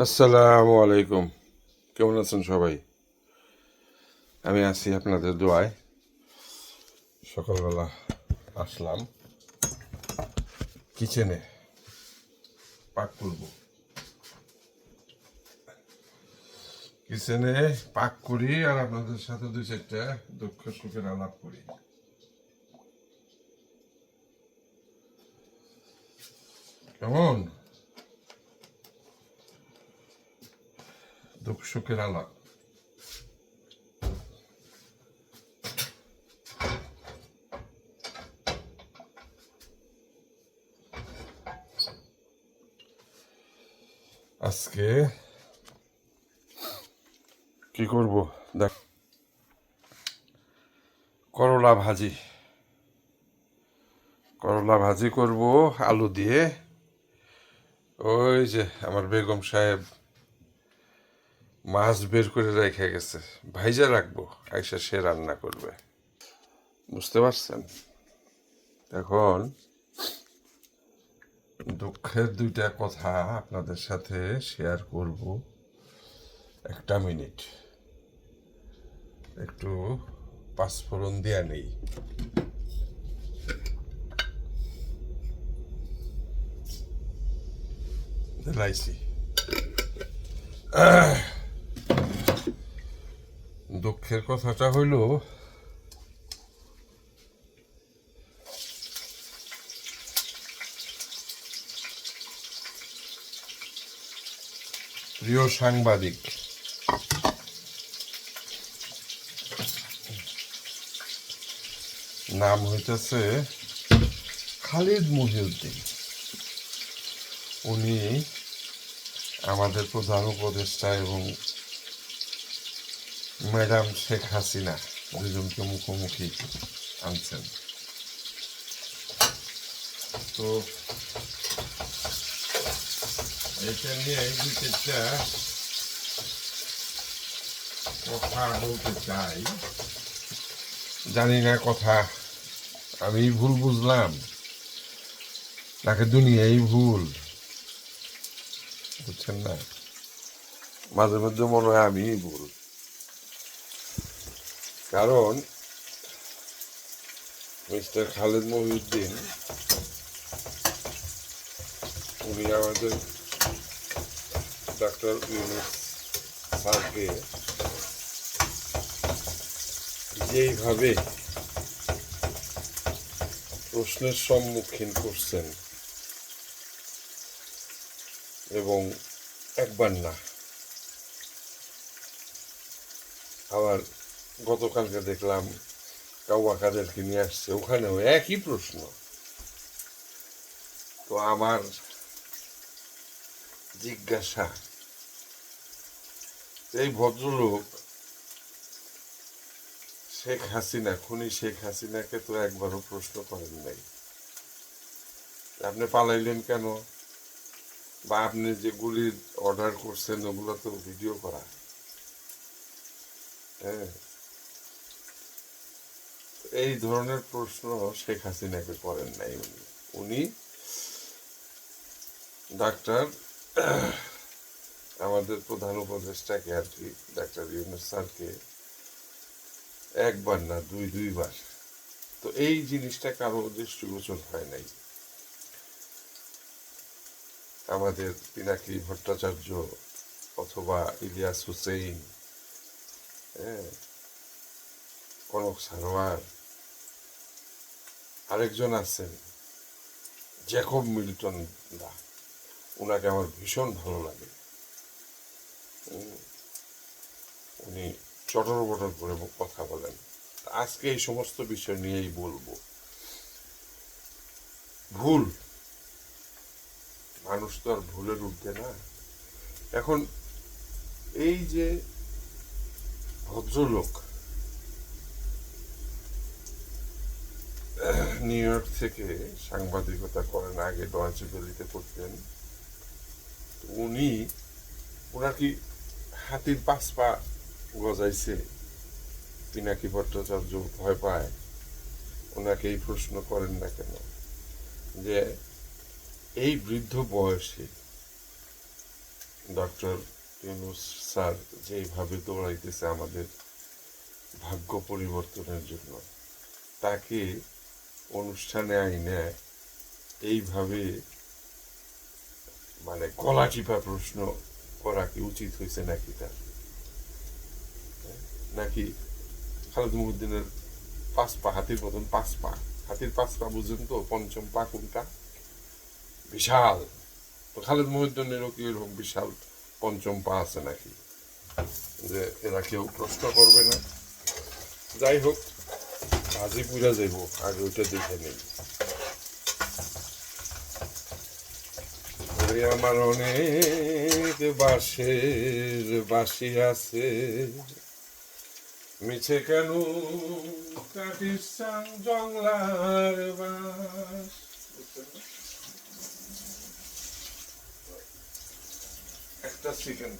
আসসালামু আলাইকুম। কেমন আছেন সবাই? আমি আছি আপনাদের দোয়ায়। সকালবেলা আসলাম কিচেনে পাক করব। কিচেনে পাক করি আর আপনাদের সাথে দুই চারটা দুঃখ সুখের আলাপ করি। কেমন? দুঃখ সুখের আলাপ। আজকে কি করব? দেখ, করলা ভাজি। করলা ভাজি করব আলু দিয়ে। ওই যে আমার বেগম সাহেব মাছ বের করে রেখে গেছে, ভাইজা রাখবো, আইসা সে রান্না করবে। বুঝতে পারছেন? এখন দুঃখের দুইটা কথা আপনাদের সাথে শেয়ার করব। একটা মিনিট, একটু পাঁচফোড়ন দিয়া নেই। দিলাইছি। দুঃখের কথাটা হইল, প্রিয় সাংবাদিক, নাম হইতেছে খালিদ মহিউদ্দিন। উনি আমাদের প্রধান উপদেষ্টা এবং ম্যাডাম শেখ হাসিনা দুজনকে মুখোমুখি আনছেন। তো এটা নিয়ে দুই চারটা কথা বলতে চাই। জানি না কথা আমি ভুল বুঝলাম নাকি দুনিয়াই ভুল, বুঝছেন না? মাঝে মধ্যে মনে হয় আমি ভুল। কারণ মিস্টার খালেদ মহিউদ্দিন উনি আমাদের ডক্টর ইউনূস স্যারকে যেইভাবে প্রশ্নের সম্মুখীন করছেন, এবং একবার না, আবার গতকালকে দেখলাম কাউয়া কাদেরকে নিয়ে আসছে, ওখানেও একই প্রশ্ন। তো আমার জিজ্ঞাসা, এই ভদ্রলোক শেখ হাসিনা, খুনি শেখ হাসিনাকে তো একবারও প্রশ্ন করেন নাই আপনি পালাইলেন কেন, বা আপনি যে গুলির অর্ডার করছেন ওগুলো তো ভিডিও করা। হ্যাঁ, এই ধরনের প্রশ্ন শেখ হাসিনাকে করেন নাই উনি। উনি ডাক্তার আমাদের প্রধান উপদেষ্টাকে আর কি, ডাক্তার ইউনূস স্যারকে একবার না দুইবার। তো এই জিনিসটা কারো দৃষ্টিগোচর হয় নাই। আমাদের পিনাকি ভট্টাচার্য অথবা ইলিয়াস হুসেইন, হ্যাঁ, কনক সারোয়ার, আরেকজন আছেন জ্যাকব মিল্টন দা, ওনাকে আমার ভীষণ ভালো লাগে। উনি চটর বটর করে কথা বলেন। আজকে এই সমস্ত বিষয় নিয়েই বলবো। ভুল, মানুষ তো আর ভুলের ঊর্ধ্বে না। এখন এই যে ভদ্রলোক নিউ ইয়র্ক থেকে সাংবাদিকতা করেন, আগে ডয়েচে ভেলিতে করতেন, উনি, ওনার কি হাতির পাঁচ পা গজাইছে? পিনাকি ভট্টাচার্য ভয় পায়, ওনাকে এই প্রশ্ন করেন না কেন যে এই বৃদ্ধ বয়সে ডক্টর ইউনূস স্যার যেইভাবে দৌড়াইতেছে আমাদের ভাগ্য পরিবর্তনের জন্য, তাকে অনুষ্ঠানে আইনে এইভাবে মানে গলা টিপা প্রশ্ন করা কি উচিত হয়েছে নাকি তার? নাকি খালেদ মুহিউদ্দিনের 5 পা, হাতির মতন 5 পা, হাতির 5 পা বুঝুন তো, পঞ্চম পা কোনটা? বিশাল। তো খালেদ মুহিউদ্দিনেরও কি এরকম বিশাল পঞ্চম পা আছে নাকি, যে এরা কেউ প্রশ্ন করবে না? যাই হোক, ভাজি পুরা যাইব, আগে ওইটা দেখে নেই। আমার অনেক বাঁশের বাঁশি আছে, মিছে কেন কাটিস জংলার বাঁশ। একটা সেকেন্ড,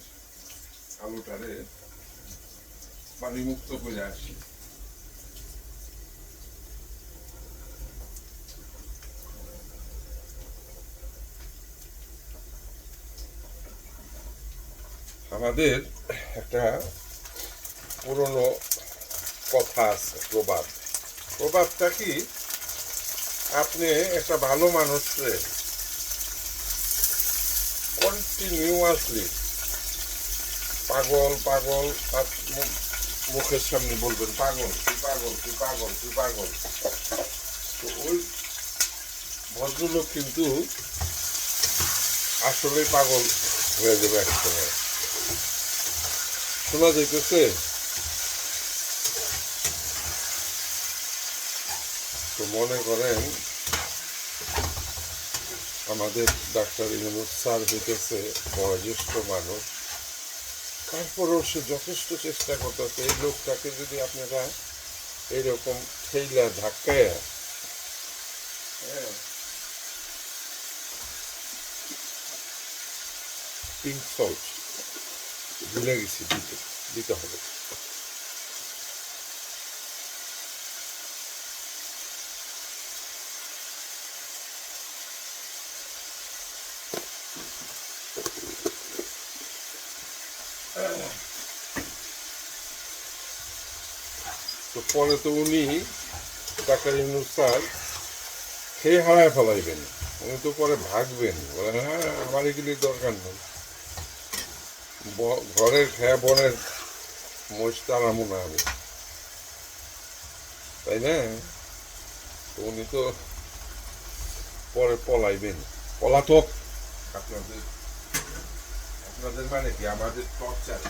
আলুটারে পানি মুক্ত করে আসি। আমাদের একটা পুরনো কথা আছে, প্রবাদটা কি, আপনি একটা ভালো মানুষরে কন্টিনিউয়াসলি পাগল পাগল মুখের সামনে বলবেন, পাগল তুই পাগল তুই পাগল তুই পাগল, তো ওই ভদ্রলোক কিন্তু আসলে পাগল হয়ে যাবে এক সময়। শোনা যাইতেছে? তো মনে করেন আমাদের ডাক্তার ইউনূস স্যার হইতেছে বয়োজ্যেষ্ঠ মানুষ, তারপরেও সে যথেষ্ট চেষ্টা করতেছে এই লোকটাকে যদি আপনারা এইরকম ঠেইলা ধাক্কায়, পিঙ্ক সল্ট ভুলে গেছি দিতে হবে। তো পরে তো উনি ডাক্তার ইউনূস স্যার খেয়ে হারায় ফেলাইবেন, উনি তো পরে ভাগবেন, বলেন হ্যাঁ আমার এগুলি দরকার নেই, ঘরের খেয়া বনের মোষ তাড়ামো না আমি, তাই না? তো উনি তো পরে পলাইবেন, পলাতক। আপনাদের আপনাদের মানে কি আমাদের টর্চার,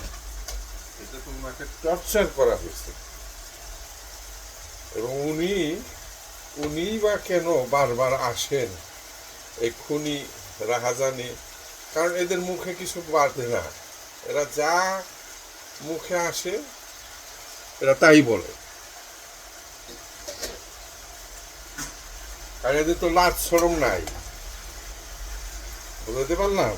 এটা তো ওনাকে টর্চার করা হয়েছে। এবং উনি বা কেন বারবার আসেন এই খুনি রাহাজানি, কারণ এদের মুখে কিছু বাড়ে না, এরা যা মুখে আসে এরা তাই বলে, আর এদের তো লাজ শরম নাই, বুঝতে পারলাম।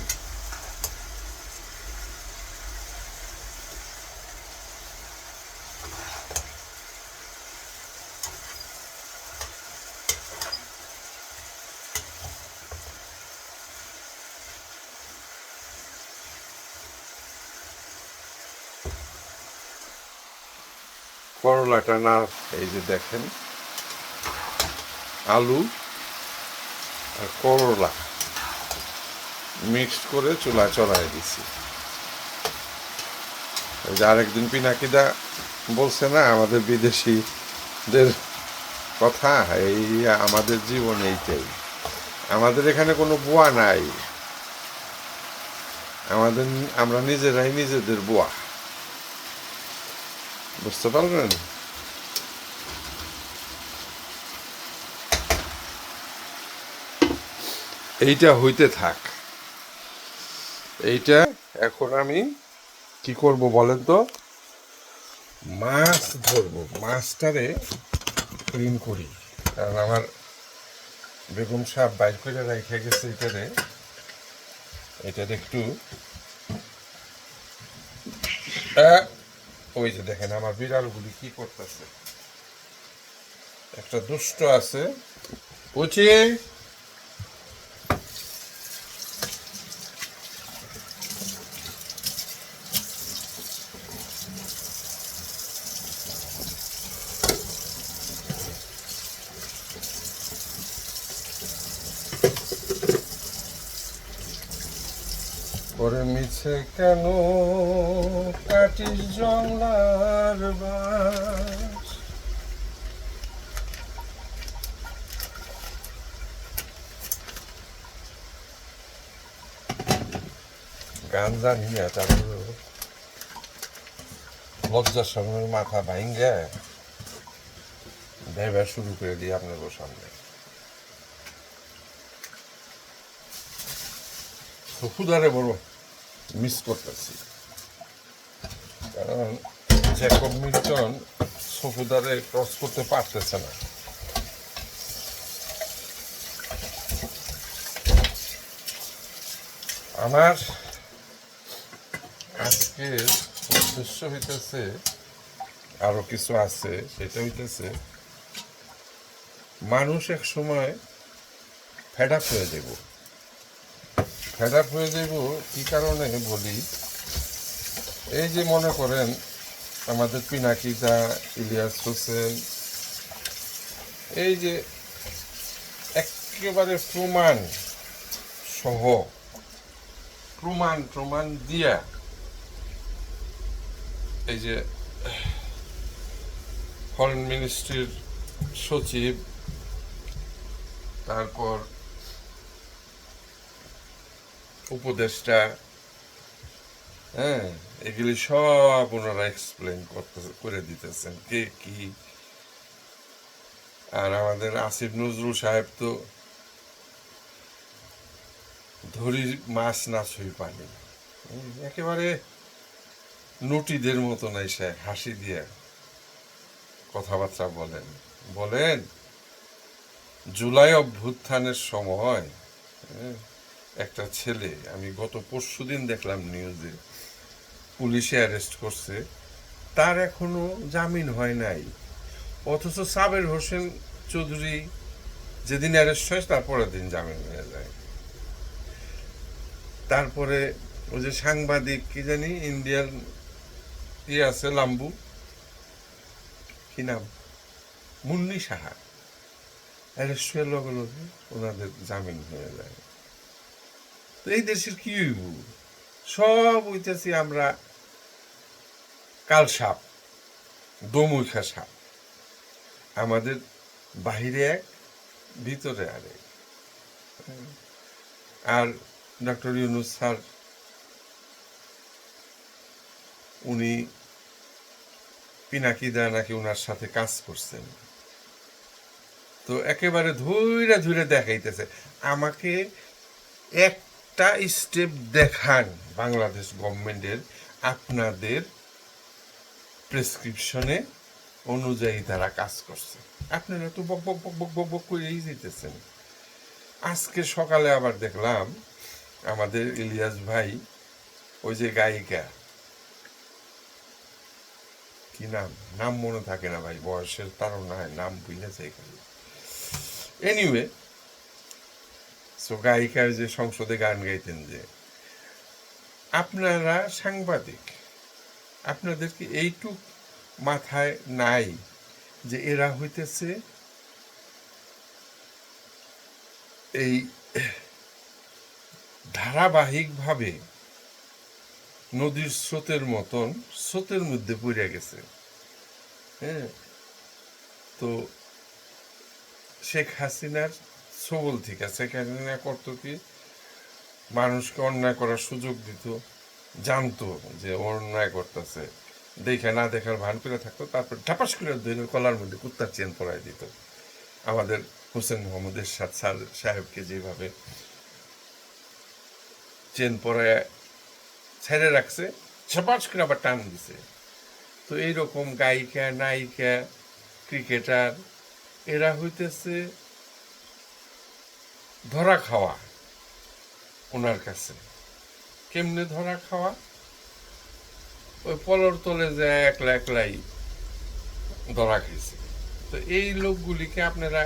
করলাটা না, এই যে দেখেন আলু আর করলা মিক্সড করে চুলা চড়াই দিছি। ওই যে আরেকদিন পিনাকিদা বলছে না আমাদের বিদেশিদের কথা, এই আমাদের জীবন এইটাই, আমাদের এখানে কোনো বুয়া নাই, আমরা নিজেরাই নিজেদের বুয়া, বুঝতে পারবেন? এইটা হইতে থাক, এইটা এখন আমি কি করব বলেন তো, মাছ ধরবো, মাছটারে ক্লিন করি, কারণ আমার বেগম সাহেব বাইর করে রেখে গেছে এটারে একটু ওই যে দেখেন আমার বিড়ালগুলি কি করতেছে, একটা দুষ্ট আছে বুঝি, ওরে মিছে কেন কাটিস জংলার বাস, গান জানি না, তারপরে লজ্জার সঙ্গে মাথা ভাঙ্গে ভেবে শুরু করে দিই আপনার সামনে। সফুদারে বড় মিস করতেছি, কারণ জ্যাকব মিল্টন সফুদারে ক্রস করতে পারতেছে না। আমার আজকের উদ্দেশ্য হইতেছে আরো কিছু আছে, সেটা হইতেছে মানুষ এক সময় ফেড আপ হয়ে যাব। ফেড আপ হয়ে যাব কি কারণে বলি, এই যে মনে করেন আমাদের পিনাকিদা, ইলিয়াস হোসেন, এই যে একেবারে প্রমাণ সহ প্রমাণ দিয়া এই যে ফরেন মিনিস্ট্রির সচিব, তারপর উপদেষ্টা, হ্যাঁ, এগুলি সব ওনারা এক্সপ্লেন করে দিতেছেন কে কি। আর আমাদের আসিফ নজরুল সাহেব তো ধরি মাছ না ছুঁই পানি, একেবারে নটিদের মতো নাই, সে হাসি দিয়ে কথাবার্তা বলেন জুলাই অভ্যুত্থানের সময় একটা ছেলে, আমি গত পরশুদিন দেখলাম নিউজে, পুলিশে অ্যারেস্ট করছে, তার এখনো জামিন হয় নাই। অথচ সাবের হোসেন চৌধুরী যেদিন অ্যারেস্ট হয় তার পরের দিন জামিন হয়ে যায়। তারপরে ওই যে সাংবাদিক কি জানি ইন্ডিয়ান আছে লাম্বু, কি নাম, মুন্নি সাহা, অ্যারেস্ট হয়ে লগে লগে ওনাদের জামিন হয়ে যায়। তো এই দেশের কি হইব, সব হইতেছি আমরা কাল সাপ, দমুখা সাপ, আমাদের বাহিরে এক ভিতরে আরেক। আর ডক্টর ইউনূস স্যার উনি পিনাকিদা নাকি ওনার সাথে কাজ করছেন, তো একেবারে ধৈরে ধৈরে দেখাইতেছে আমাকে, একটা স্টেপ দেখান বাংলাদেশ গভর্নমেন্টের আপনাদের প্রেসক্রিপশনে অনুযায়ী তারা কাজ করছে, আপনারা তো বক বক বক বক বক বক করেই যেতেছেন। আজকে সকালে আবার দেখলাম আমাদের ইলিয়াস ভাই, ওই যে গায়িকা, কি নাম মনে থাকে না ভাই, বয়সের তাড়নায় নাম ভুলে যাই। এনিওয়ে, সো গায়িকা যে সংসদে গান গাইতেন, যে আপনারা সাংবাদিক, আপনাদের কি এইটুক মাথায় নাই যে এরা হইতেছে এই ধারাবাহিকভাবে নদীর স্রোতের মতন স্রোতের মধ্যে পড়ে গেছে। হ্যাঁ, তো শেখ হাসিনার সবল থেকে শেখ হাসিনা করতো কি, মানুষকে অন্যায় করার সুযোগ দিত, জানতো যে অন্যায় করতেছে, দেখে না দেখার ভান করে থাকতো, তারপর ঠাপাস করে ধরে কলার মধ্যে কুত্তার চেন পরাই দিত। আমাদের হোসেন মোহাম্মদ এরশাদ সাহেবকে যেভাবে চেন পরায় ছেড়ে রাখছে, ছাপাস করে আবার টান দিছে। তো এইরকম গায়িকা, নায়িকা, ক্রিকেটার, এরা হইতেছে ধরা খাওয়া ওনার কাছে। কেমনে ধরা খাওয়া, ওই পলর তলে যায় একলা একলাই ধরা খাইছে। তো এই লোকগুলিকে আপনারা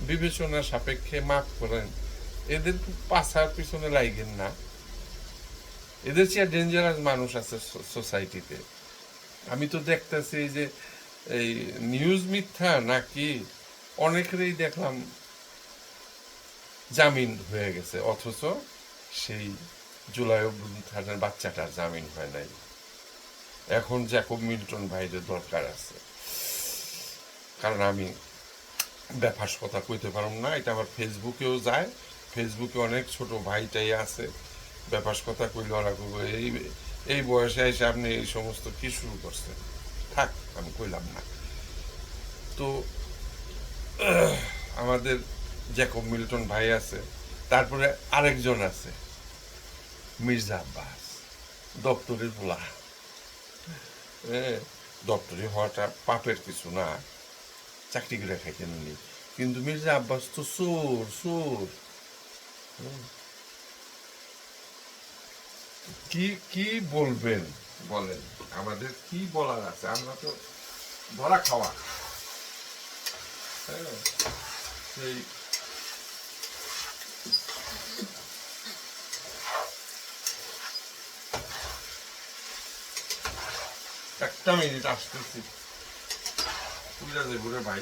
বিবেচনা সাপেক্ষে মাফ করেন, এদের পাছার পিছনে লাগেন না। এদের চেয়ে ডেঞ্জারাস মানুষ আছে সোসাইটিতে। আমি তো দেখতেছি যে এই নিউজ মিথ্যা নাকি অনেকেরই দেখলাম জামিন হয়ে গেছে, অথচ সেই জুলাই অভ্যুত্থানের খানের বাচ্চাটার জামিন হয় নাই। এখন জ্যাকব মিল্টন ভাইদের দরকার আছে, কারণ আমি ব্যাপার কথা কইতে পারব না, এটা আবার ফেসবুকেও যায়, ফেসবুকে অনেক ছোট ভাইটাই আছে, ব্যাপার কথা কইলে ওরা কইব এই এই বয়সে এসে আপনি এই সমস্ত কি শুরু করছেন, থাক আমি কইলাম না। তো আমাদের জ্যাকব মিল্টন ভাই আছে, তারপরে আরেকজন আছে মির্জা আব্বাস, দপ্তরের পোলা। দপ্তরি হওয়াটা পাপের কিছু না, চাকরি করে খাইতে নিলি, কিন্তু মির্জা আব্বাস তো চোর চোর। কি কি বলবেন বলেন, আমাদের কি বলার আছে, আমরা তো ধরা খাওয়া। সেই একটা মিনিট আসতেছি, বুঝা যাইব রে ভাই।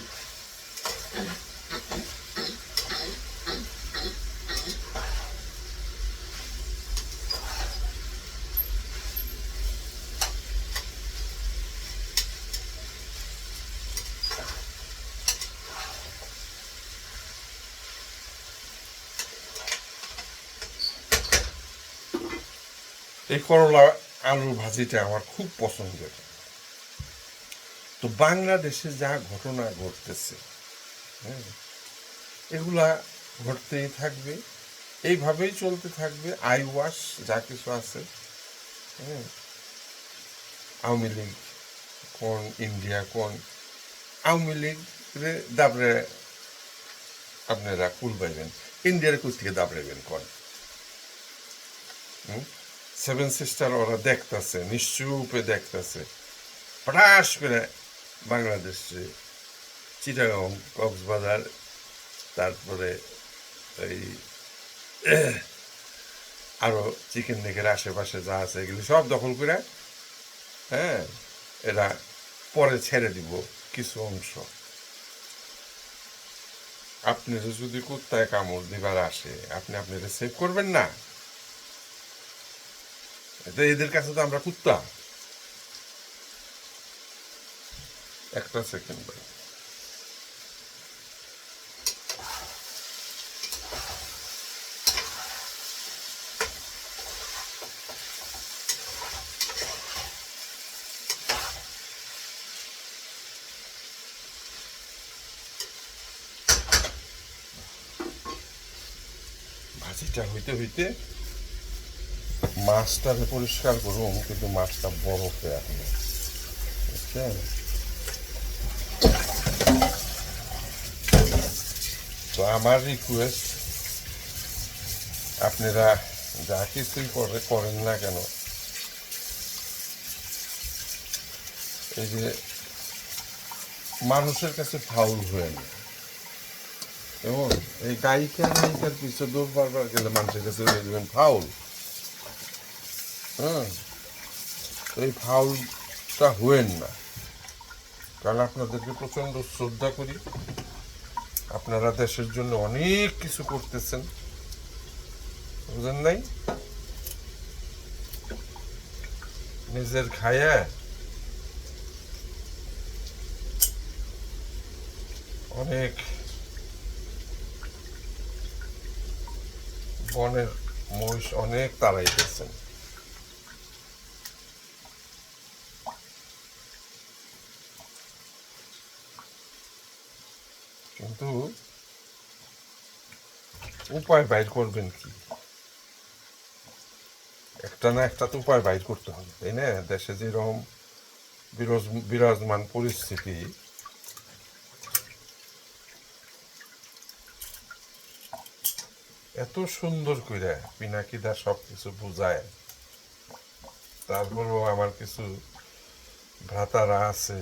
এই করলা আলু ভাজিটা আমার খুব পছন্দের। তো বাংলাদেশে যা ঘটনা ঘটতেছে, হ্যাঁ, এগুলা ঘটতেই থাকবে, এইভাবেই চলতে থাকবে। আই ওয়াশ যা কিছু আছে, হ্যাঁ, আওয়ামী লীগ কোন, ইন্ডিয়া কোন, আওয়ামী লীগ রে দাবড়ে আপনারা কুল পাইবেন, ইন্ডিয়ার কুল থেকে দাবড়াইবেন কোন। সেভেন সিস্টার ওরা দেখতেছে, নিশ্চুপে দেখতেছে, হঠাৎ করে বাংলাদেশে চিটাগাং, কক্সবাজার, তারপরে এই আরো চিকেন নেকের আশেপাশে যা আছে এগুলি সব দখল করে, হ্যাঁ, এরা পরে ছেড়ে দিব কিছু অংশ। আপনারা যদি কুত্তায় কামড় দিবার আসে, আপনি আপনারা সেভ করবেন না? এদের কাছে তো আমরা কুত্তা। একটা সেকেন্ড ভাই, ভাজিটা হইতে হইতে মাছটাকে পরিষ্কার করুন, কিন্তু মাছটা বরফে এখনো, বুঝছেন? তো আমার রিকোয়েস্ট, আপনারা যা কিছুই করেন না কেন, এই যে মানুষের কাছে ফাউল হয়ে না, এবং এই গায়িকা নায়িকার পিছনে দৌড় বারবার গেলে মানুষের কাছে দেখবেন ফাউল। হ্যাঁ, তো এই ফাউলটা হয়েন না, কারণ আপনাদেরকে প্রচণ্ড শ্রদ্ধা করি, আপনারা দেশের জন্য অনেক কিছু করতেছেন, বুঝেন নাই? নিজের খায়া অনেক বনের মহিষ অনেক তাড়াইতেছেন, কিন্তু উপায় বাইর করবেন কি? একটা না একটা তো উপায় বাইর করতে হবে, তাই না? দেশে যেরকম বিরাজমান পরিস্থিতি, এত সুন্দর করে পিনাকিদা সব কিছু বুঝায়, তারপরেও আমার কিছু ভ্রাতারা আছে,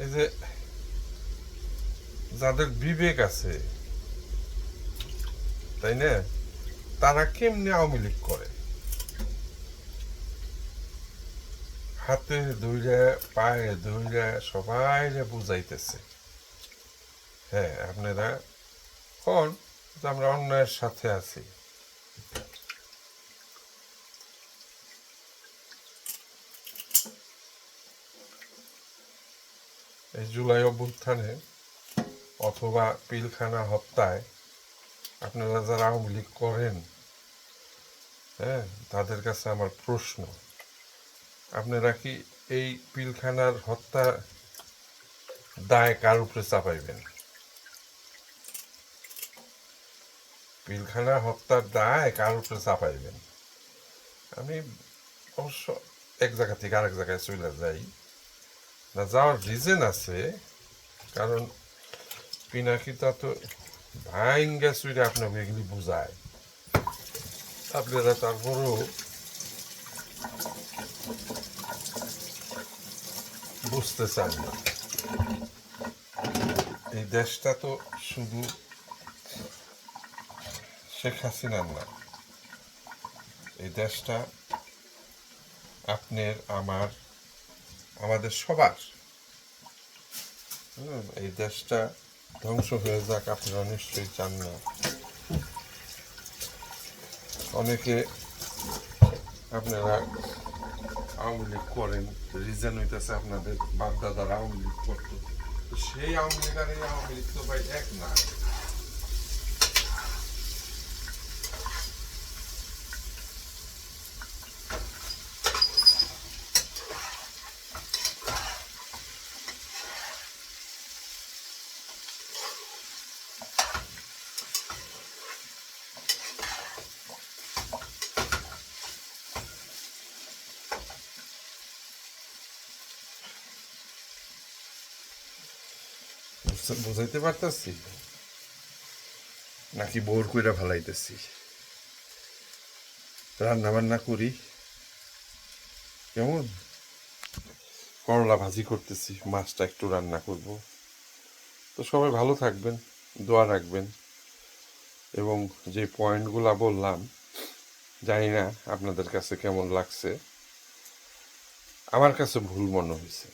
এই যে যাদের বিবেক আছে, তাই না, তারা কেমনি আওয়ামী লীগ করে? হাতে ধইরা পায়ে ধইরা সবাই বুঝাইতেছে, হ্যাঁ আপনারা কোন আমরা অন্যায়ের সাথে আছি, এই জুলাই অভ্যুত্থানে অথবা পিলখানা হত্যায় আপনারা যারা আওয়ামী লীগ করেন, হ্যাঁ, তাদের কাছে আমার প্রশ্ন, আপনারা কি এই পিলখানার হত্যা দায় কার উপরে চাপাইবেন? পিলখানা হত্যার দায় কার উপরে চাপাইবেন? আমি অবশ্য এক জায়গা থেকে আরেক জায়গায় চলে যাই না, যাওয়ার রিজন আছে, কারণ পিনাকিটা তো ভাইঙ্গা চুইরে আপনাকে এগুলি বুঝায়, আপনারা তারপরেও বুঝতে চান না। এই দেশটা তো শুধু শেখ হাসিনার না, এই দেশটা আপনার, আমার, আমাদের সবার। এই দেশটা ধ্বংস হয়ে যাক আপনারা নিশ্চয়ই চান না। অনেকে আপনারা আওয়ামী লীগ করেন, রিজন হইতেছে আপনাদের বাপদাদারা আওয়ামী লীগ করতো, সেই আওয়ামী লীগ আর এই আওয়ামী লীগ তো ভাই এক না। বুঝাইতে পারতেছি নাকি বোর কইরা ফেলাইতেছি? রান্না বান্না করি কেমন, করলা ভাজি করতেছি, মাছটা একটু রান্না করব। তো সবাই ভালো থাকবেন, দোয়া রাখবেন, এবং যে পয়েন্টগুলা বললাম জানি না আপনাদের কাছে কেমন লাগছে, আমার কাছে ভুল মনে হয়েছে।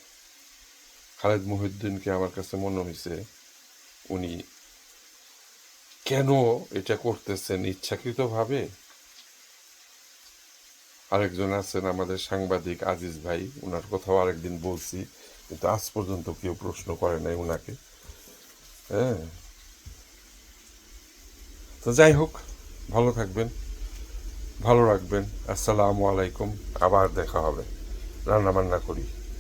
খালেদ মহিউদ্দিনকে আমার কাছে মনে হয়েছে উনি কেন এটা করতেছেন ইচ্ছাকৃতভাবে। আরেকজন আছেন আমাদের সাংবাদিক আজিজ ভাই, ওনার কথাও আরেকদিন বলছি, কিন্তু আজ পর্যন্ত কেউ প্রশ্ন করে নাই ওনাকে। হ্যাঁ, তো যাই হোক, ভালো থাকবেন, ভালো রাখবেন। আসসালামু আলাইকুম, আবার দেখা হবে। রান্না বান্না করি।